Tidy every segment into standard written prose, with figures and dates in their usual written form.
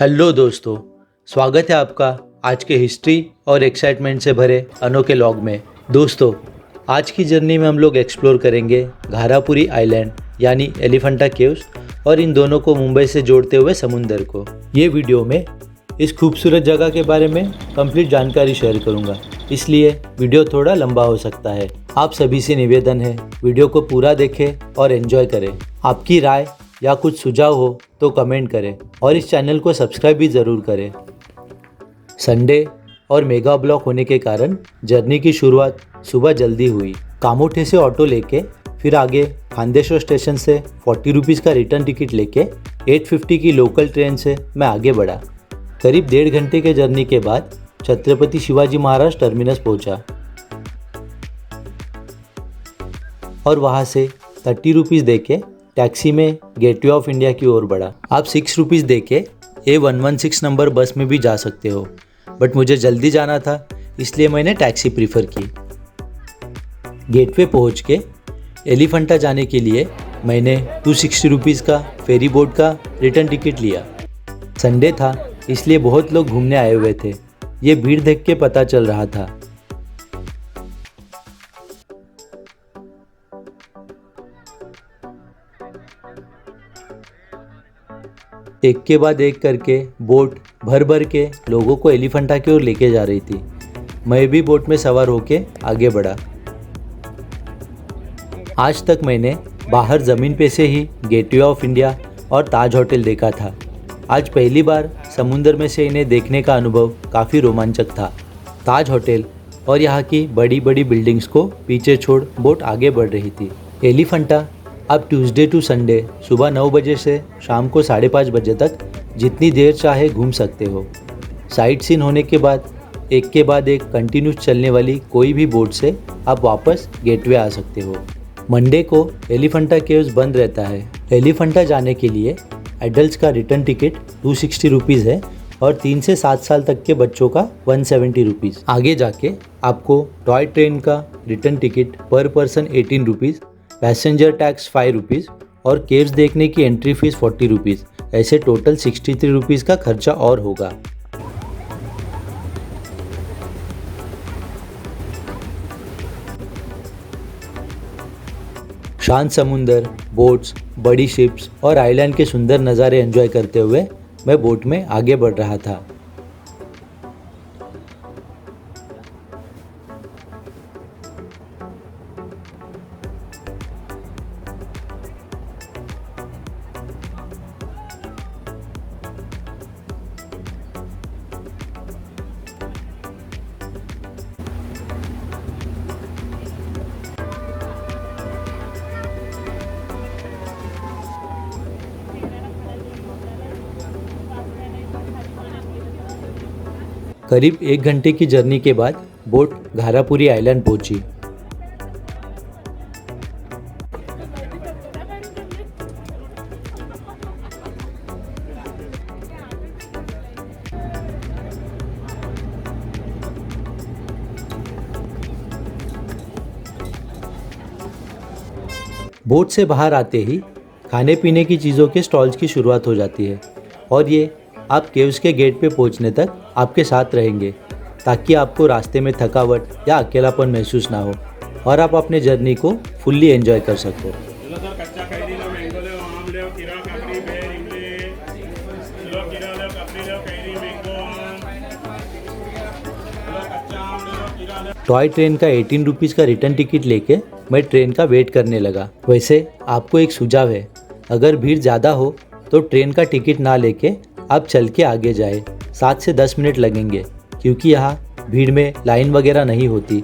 Hello दोस्तों, स्वागत है आपका आज के हिस्ट्री और एक्साइटमेंट से भरे अनोखे लॉग में। दोस्तों, आज की जर्नी में हम लोग एक्सप्लोर करेंगे घारापुरी आइलैंड यानी एलिफेंटा केव्स और इन दोनों को मुंबई से जोड़ते हुए समुंदर को। ये वीडियो में इस खूबसूरत जगह के बारे में कंप्लीट जानकारी शेयर करूंगा, इसलिए वीडियो थोड़ा लंबा हो सकता है। आप सभी से निवेदन है वीडियो को पूरा देखें और एंजॉय करें। आपकी राय या कुछ सुझाव हो तो कमेंट करें और इस चैनल को सब्सक्राइब भी ज़रूर करें। संडे और मेगा ब्लॉक होने के कारण जर्नी की शुरुआत सुबह जल्दी हुई। कामोठे से ऑटो लेके फिर आगे खांदेश्वर स्टेशन से 40 रुपीज़ का रिटर्न टिकट लेके 850 की लोकल ट्रेन से मैं आगे बढ़ा। करीब 1.5 घंटे के जर्नी के बाद छत्रपति शिवाजी महाराज टर्मिनस पहुंचा और वहां से 30 रुपीज़ दे के टैक्सी में गेटवे ऑफ इंडिया की ओर बढ़ा। आप 6 रुपीज़ दे के A116 नंबर बस में भी जा सकते हो, बट मुझे जल्दी जाना था इसलिए मैंने टैक्सी प्रीफर की। गेटवे पहुंच के एलिफेंटा जाने के लिए मैंने 260 रुपीज़ का फेरी बोट का रिटर्न टिकट लिया। संडे था इसलिए बहुत लोग घूमने आए हुए थे, ये भीड़ देख के पता चल रहा था। एक के बाद एक करके बोट भर भर के लोगों को एलिफेंटा की ओर लेके जा रही थी। मैं भी बोट में सवार होके आगे बढ़ा। आज तक मैंने बाहर ज़मीन पे से ही गेटवे ऑफ इंडिया और ताज होटल देखा था। आज पहली बार समुंदर में से इन्हें देखने का अनुभव काफ़ी रोमांचक था। ताज होटल और यहाँ की बड़ी बड़ी बिल्डिंग्स को पीछे छोड़ बोट आगे बढ़ रही थी। एलिफेंटा आप ट्यूसडे टू संडे सुबह 9 बजे से शाम को 5:30 बजे तक जितनी देर चाहे घूम सकते हो। साइट सीन होने के बाद एक के बाद एक कंटिन्यूस चलने वाली कोई भी बोट से आप वापस गेटवे आ सकते हो। मंडे को एलिफेंटा केव्स बंद रहता है। एलिफेंटा जाने के लिए एडल्ट्स का रिटर्न टिकट 260 रुपीज़ है और 3 से 7 साल तक के बच्चों का 170 रुपीज़। आगे जाके आपको टॉय ट्रेन का रिटर्न टिकट पर person 18 rupees, passenger tax 5 rupees और केव्स देखने की एंट्री फीस 40 रुपीज़, ऐसे टोटल 63 रुपीज़ का खर्चा और होगा। शांत समुंदर, बोट्स, बड़ी शिप्स और आइलैंड के सुंदर नज़ारे एंजॉय करते हुए मैं बोट में आगे बढ़ रहा था। करीब 1 घंटे की जर्नी के बाद बोट घारापुरी आइलैंड पहुंची। बोट से बाहर आते ही खाने पीने की चीज़ों के स्टॉल्स की शुरुआत हो जाती है और ये आप केव्स के गेट पे पहुंचने तक आपके साथ रहेंगे ताकि आपको रास्ते में थकावट या अकेलापन महसूस ना हो और आप अपने जर्नी को फुल्ली एंजॉय कर सको। टॉय ट्रेन का 18 रुपीज़ का रिटर्न टिकट लेके मैं ट्रेन का वेट करने लगा। वैसे आपको एक सुझाव है, अगर भीड़ ज़्यादा हो तो ट्रेन का टिकट ना लेके आप चल के आगे जाए। 7 से 10 मिनट लगेंगे क्योंकि यहाँ भीड़ में लाइन वगैरह नहीं होती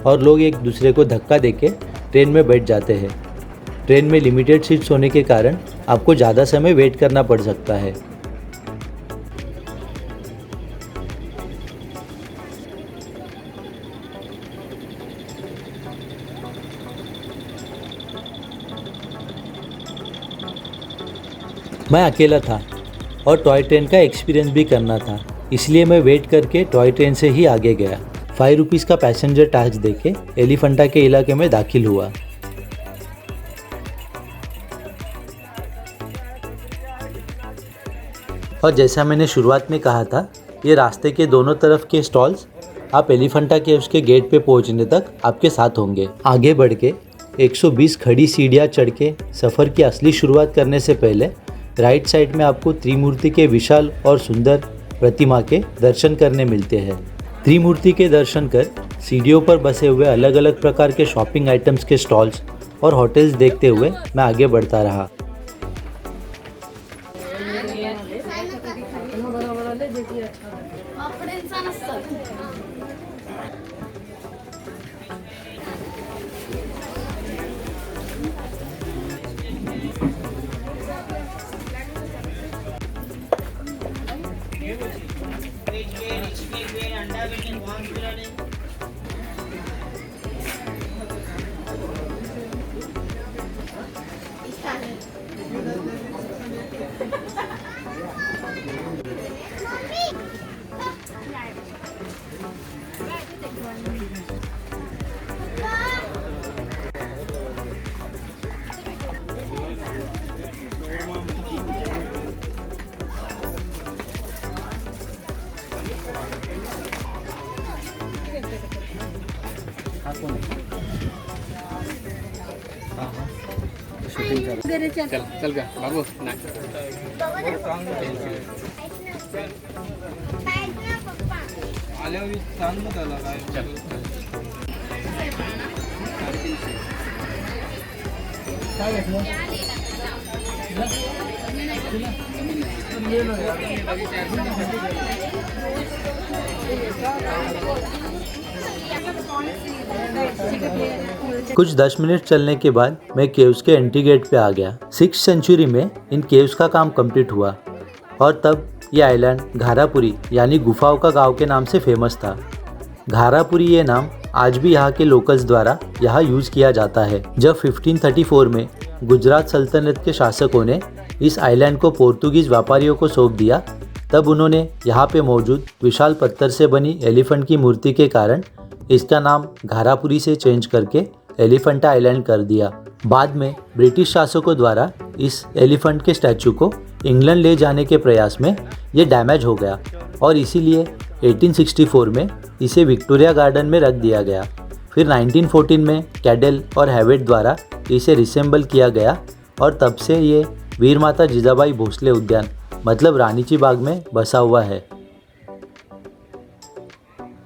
और लोग एक दूसरे को धक्का देके ट्रेन में बैठ जाते हैं। ट्रेन में लिमिटेड सीट्स होने के कारण आपको ज़्यादा समय वेट करना पड़ सकता है। मैं अकेला था और टॉय ट्रेन का एक्सपीरियंस भी करना था, इसलिए मैं वेट करके टॉय ट्रेन से ही आगे गया। 5 रुपीज़ का पैसेंजर टैक्स देके एलिफेंटा के इलाके में दाखिल हुआ। और जैसा मैंने शुरुआत में कहा था, ये रास्ते के दोनों तरफ के स्टॉल्स आप एलिफेंटा केव्स के गेट पे पहुंचने तक आपके साथ होंगे। आगे बढ़ के 120 खड़ी सीढ़ियाँ चढ़ के सफ़र की असली शुरुआत करने से पहले राइट साइड में आपको त्रिमूर्ति के विशाल और सुंदर प्रतिमा के दर्शन करने मिलते हैं। त्रिमूर्ति के दर्शन कर सीढ़ियों पर बसे हुए अलग अलग प्रकार के शॉपिंग आइटम्स के स्टॉल्स और होटल्स देखते हुए मैं आगे बढ़ता रहा। चल चल का बाबू ना कुछ 10 मिनट चलने के बाद मैं केव्स के एंट्री गेट पे आ गया। 6th सेंचुरी में इन केव्स का काम कंप्लीट हुआ और तब ये आइलैंड घारापुरी यानी गुफाओं का गांव के नाम से फेमस था। घारापुरी ये नाम आज भी यहाँ के लोकल्स द्वारा यहाँ यूज़ किया जाता है। जब 1534 में गुजरात सल्तनत के शासकों ने इस आइलैंड को पोर्तुगीज व्यापारियों को सौंप दिया, तब उन्होंने यहाँ पे मौजूद विशाल पत्थर से बनी एलिफेंट की मूर्ति के कारण इसका नाम घारापुरी से चेंज करके एलिफेंटा आइलैंड कर दिया। बाद में ब्रिटिश शासकों द्वारा इस एलिफेंट के स्टैचू को इंग्लैंड ले जाने के प्रयास में ये डैमेज हो गया और इसीलिए 1864 में इसे विक्टोरिया गार्डन में रख दिया गया। फिर 1914 में कैडेल और हैवेट द्वारा इसे रिसेंबल किया गया और तब से ये वीर माता जिजाबाई भोसले उद्यान मतलब रानीची बाग में बसा हुआ है।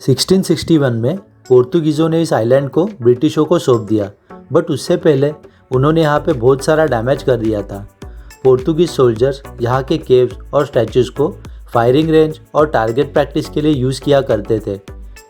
1661 में पोर्तुगीज़ों ने इस आइलैंड को ब्रिटिशों को सौंप दिया, बट उससे पहले उन्होंने यहाँ पे बहुत सारा डैमेज कर दिया था। पोर्तुगीज सोल्जर्स यहाँ के केव्स और स्टैचूज़ को फायरिंग रेंज और टारगेट प्रैक्टिस के लिए यूज़ किया करते थे,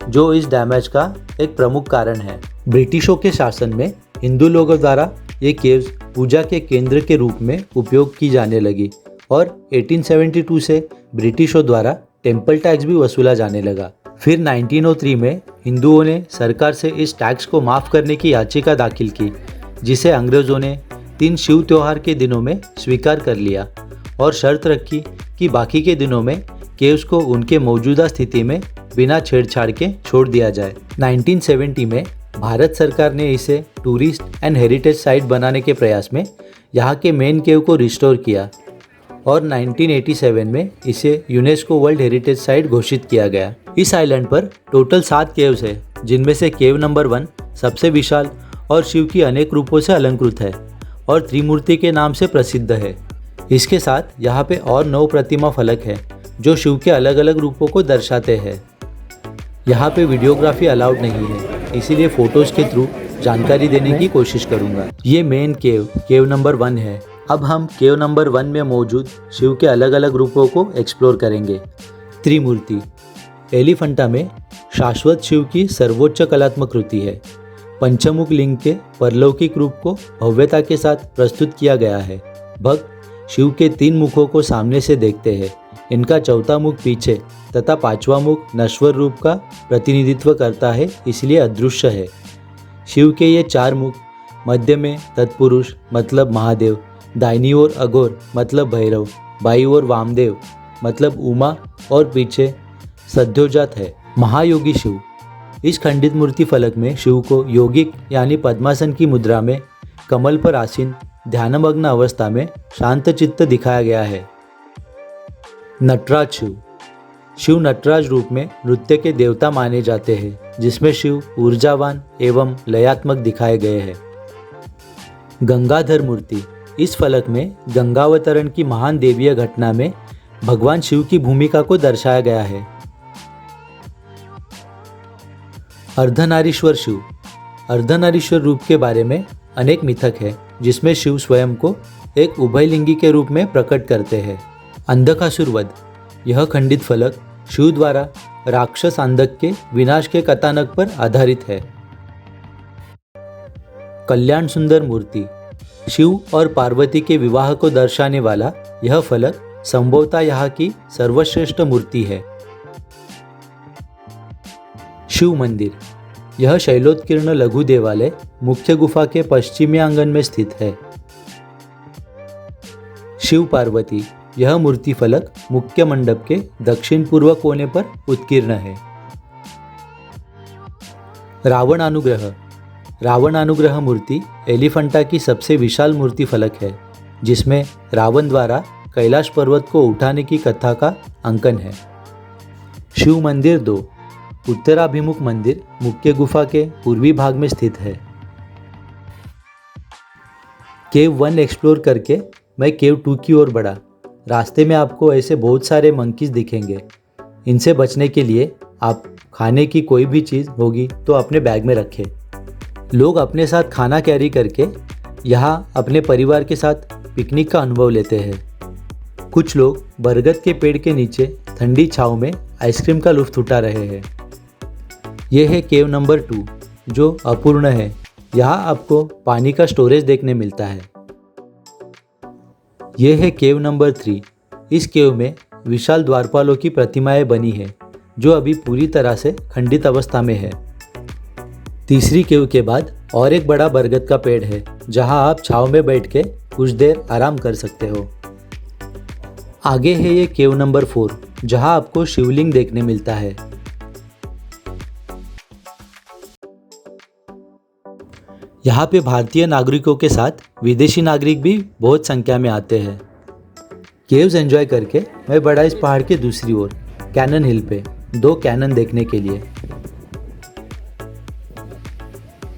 जो इस डैमेज का एक प्रमुख कारण है। ब्रिटिशों के शासन में हिंदू लोगों द्वारा ये केव्स पूजा के केंद्र के रूप में उपयोग की जाने लगी और 1872 से ब्रिटिशों द्वारा टेम्पल टैक्स भी वसूला जाने लगा। फिर 1903 में हिंदुओं ने सरकार से इस टैक्स को माफ़ करने की याचिका दाखिल की, जिसे अंग्रेज़ों ने 3 शिव त्योहार के दिनों में स्वीकार कर लिया और शर्त रखी कि बाकी के दिनों में केव्स को उनके मौजूदा स्थिति में बिना छेड़छाड़ के छोड़ दिया जाए। 1970 में भारत सरकार ने इसे टूरिस्ट एंड हेरिटेज साइट बनाने के प्रयास में यहाँ के मेन केव को रिस्टोर किया और 1987 में इसे यूनेस्को वर्ल्ड हेरिटेज साइट घोषित किया गया। इस आइलैंड पर टोटल 7 केव्स है, जिनमें से केव नंबर 1 सबसे विशाल और शिव की अनेक रूपों से अलंकृत है और त्रिमूर्ति के नाम से प्रसिद्ध है। इसके साथ यहाँ पे और 9 प्रतिमा फलक है जो शिव के अलग अलग रूपों को दर्शाते हैं। यहाँ पे वीडियोग्राफी अलाउड नहीं है, इसीलिए फोटोज़ के थ्रू जानकारी देने की कोशिश करूँगा। ये मेन केव नंबर 1 है। अब हम केव नंबर 1 में मौजूद शिव के अलग अलग रूपों को एक्सप्लोर करेंगे। त्रिमूर्ति एलिफेंटा में शाश्वत शिव की सर्वोच्च कलात्मक कृति है। पंचमुख लिंग के परलौकिक रूप को भव्यता के साथ प्रस्तुत किया गया है। भक्त शिव के 3 मुखों को सामने से देखते हैं। इनका चौथा मुख पीछे तथा 5वां मुख नश्वर रूप का प्रतिनिधित्व करता है, इसलिए अदृश्य है। शिव के ये 4 मुख, मध्य में तत्पुरुष मतलब महादेव, दाहिनी ओर अघोर मतलब भैरव, बाईं ओर वामदेव मतलब उमा और पीछे सद्योजात है। महायोगी शिव इस खंडित मूर्ति फलक में शिव को योगिक यानी पद्मासन की मुद्रा में कमल पर आसीन ध्यानमग्न अवस्था में शांत चित्त दिखाया गया है। नटराज शिव। शिव नटराज रूप में नृत्य के देवता माने जाते हैं, जिसमें शिव ऊर्जावान एवं लयात्मक दिखाए गए हैं। गंगाधर मूर्ति। इस फलक में गंगावतरण की महान देवीय घटना में भगवान शिव की भूमिका को दर्शाया गया है। अर्धनारीश्वर शिव। अर्धनारीश्वर रूप के बारे में अनेक मिथक है, जिसमें शिव स्वयं को एक उभयलिंगी के रूप में प्रकट करते हैं। अंधकासुर वध। यह खंडित फलक शिव द्वारा राक्षस अंधक के विनाश के कथानक पर आधारित है। कल्याण सुंदर मूर्ति। शिव और पार्वती के विवाह को दर्शाने वाला यह फलक संभवतः यहाँ की सर्वश्रेष्ठ मूर्ति है। शिव मंदिर। यह शैलोत्कीर्ण लघु देवालय मुख्य गुफा के पश्चिमी आंगन में स्थित है। शिव पार्वती। यह मूर्ति फलक मुख्य मंडप के दक्षिण पूर्व कोने पर उत्कीर्ण है। रावण अनुग्रह। रावण अनुग्रह मूर्ति एलिफेंटा की सबसे विशाल मूर्ति फलक है, जिसमें रावण द्वारा कैलाश पर्वत को उठाने की कथा का अंकन है। शिव मंदिर 2। उत्तराभिमुख मंदिर मुख्य गुफा के पूर्वी भाग में स्थित है। केव 1 एक्सप्लोर करके मैं केव 2 की ओर बढ़ा। रास्ते में आपको ऐसे बहुत सारे मंकीज दिखेंगे। इनसे बचने के लिए आप खाने की कोई भी चीज़ होगी तो अपने बैग में रखें। लोग अपने साथ खाना कैरी करके यहाँ अपने परिवार के साथ पिकनिक का अनुभव लेते हैं। कुछ लोग बरगद के पेड़ के नीचे ठंडी छांव में आइसक्रीम का लुत्फ उठा रहे हैं। यह है केव नंबर 2, जो अपूर्ण है। यहाँ आपको पानी का स्टोरेज देखने मिलता है। यह है केव नंबर 3। इस केव में विशाल द्वारपालों की प्रतिमाएं बनी है, जो अभी पूरी तरह से खंडित अवस्था में है। तीसरी केव के बाद और एक बड़ा बरगद का पेड़ है, जहां आप छांव में बैठ के कुछ देर आराम कर सकते हो। आगे है ये केव नंबर 4, जहां आपको शिवलिंग देखने मिलता है। यहाँ पे भारतीय नागरिकों के साथ विदेशी नागरिक भी बहुत संख्या में आते हैं। केव्स एंजॉय करके मैं बढ़ा इस पहाड़ के दूसरी ओर कैनन हिल पे 2 कैनन देखने के लिए।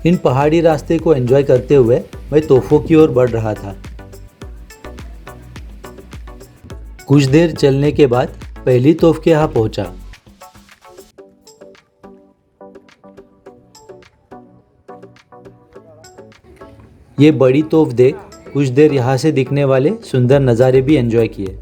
इन पहाड़ी रास्ते को एंजॉय करते हुए मैं तोफों की ओर बढ़ रहा था। कुछ देर चलने के बाद पहली तोफ के यहाँ पहुंचा। ये बड़ी तोफ देख कुछ देर यहाँ से दिखने वाले सुंदर नज़ारे भी एंजॉय किए।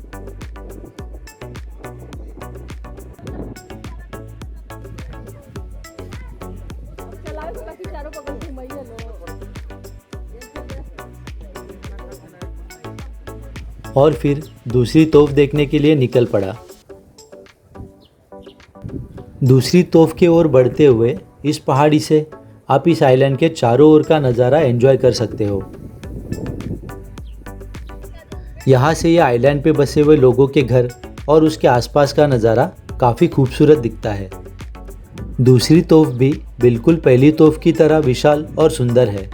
और फिर दूसरी तोफ देखने के लिए निकल पड़ा। दूसरी तोफ की ओर बढ़ते हुए इस पहाड़ी से आप इस आइलैंड के चारों ओर का नज़ारा एंजॉय कर सकते हो। यहाँ से ये आइलैंड पे बसे हुए लोगों के घर और उसके आसपास का नज़ारा काफ़ी खूबसूरत दिखता है। दूसरी तोफ भी बिल्कुल पहली तोफ की तरह विशाल और सुंदर है।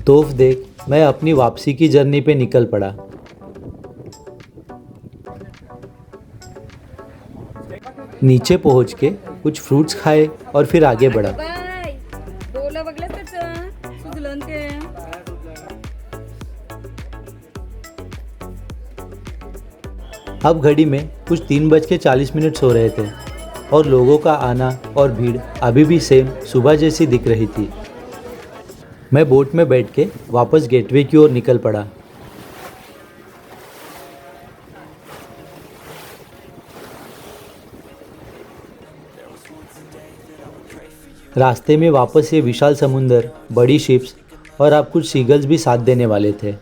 तोफ देख मैं अपनी वापसी की जर्नी पे निकल पड़ा। नीचे पहुंच के कुछ फ्रूट्स खाए और फिर आगे बढ़ा। अब घड़ी में कुछ 3:40 हो रहे थे और लोगों का आना और भीड़ अभी भी सेम सुबह जैसी दिख रही थी। मैं बोट में बैठ के वापस गेटवे की ओर निकल पड़ा। रास्ते में वापस ये विशाल समुंदर, बड़ी शिप्स और आप कुछ सीगल्स भी साथ देने वाले थे।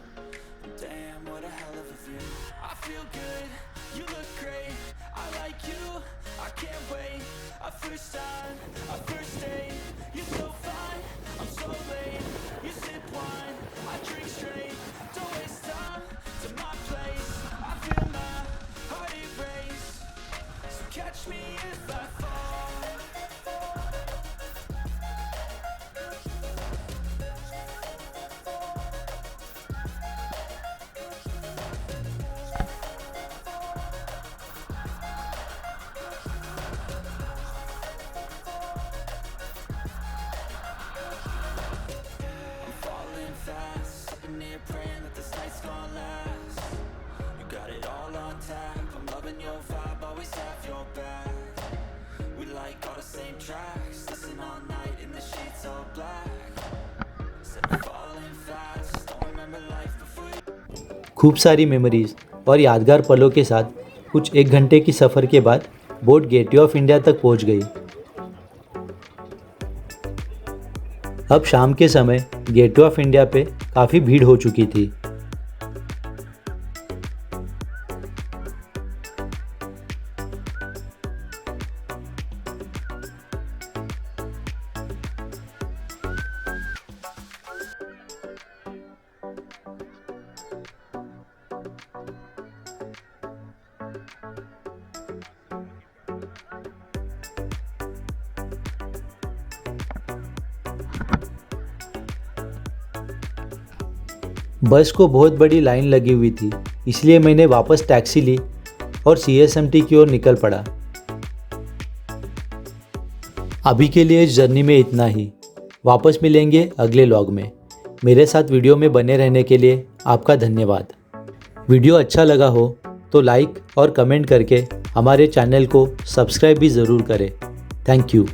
and your vibe always have your back. We like all the same tracks, listen all night in the sheets all black. Said we're falling fast, don't remember life before you. खूब सारी memories और यादगार पलों के साथ कुछ 1 घंटे की सफ़र के बाद बोट गेटवे ऑफ इंडिया तक पहुंच गई। अब शाम के समय गेटवे ऑफ इंडिया पे काफ़ी भीड़ हो चुकी थी। बस को बहुत बड़ी लाइन लगी हुई थी, इसलिए मैंने वापस टैक्सी ली और CSMT की ओर निकल पड़ा। अभी के लिए इस जर्नी में इतना ही। वापस मिलेंगे अगले व्लॉग में। मेरे साथ वीडियो में बने रहने के लिए आपका धन्यवाद। वीडियो अच्छा लगा हो तो लाइक और कमेंट करके हमारे चैनल को सब्सक्राइब भी ज़रूर करें। Thank you.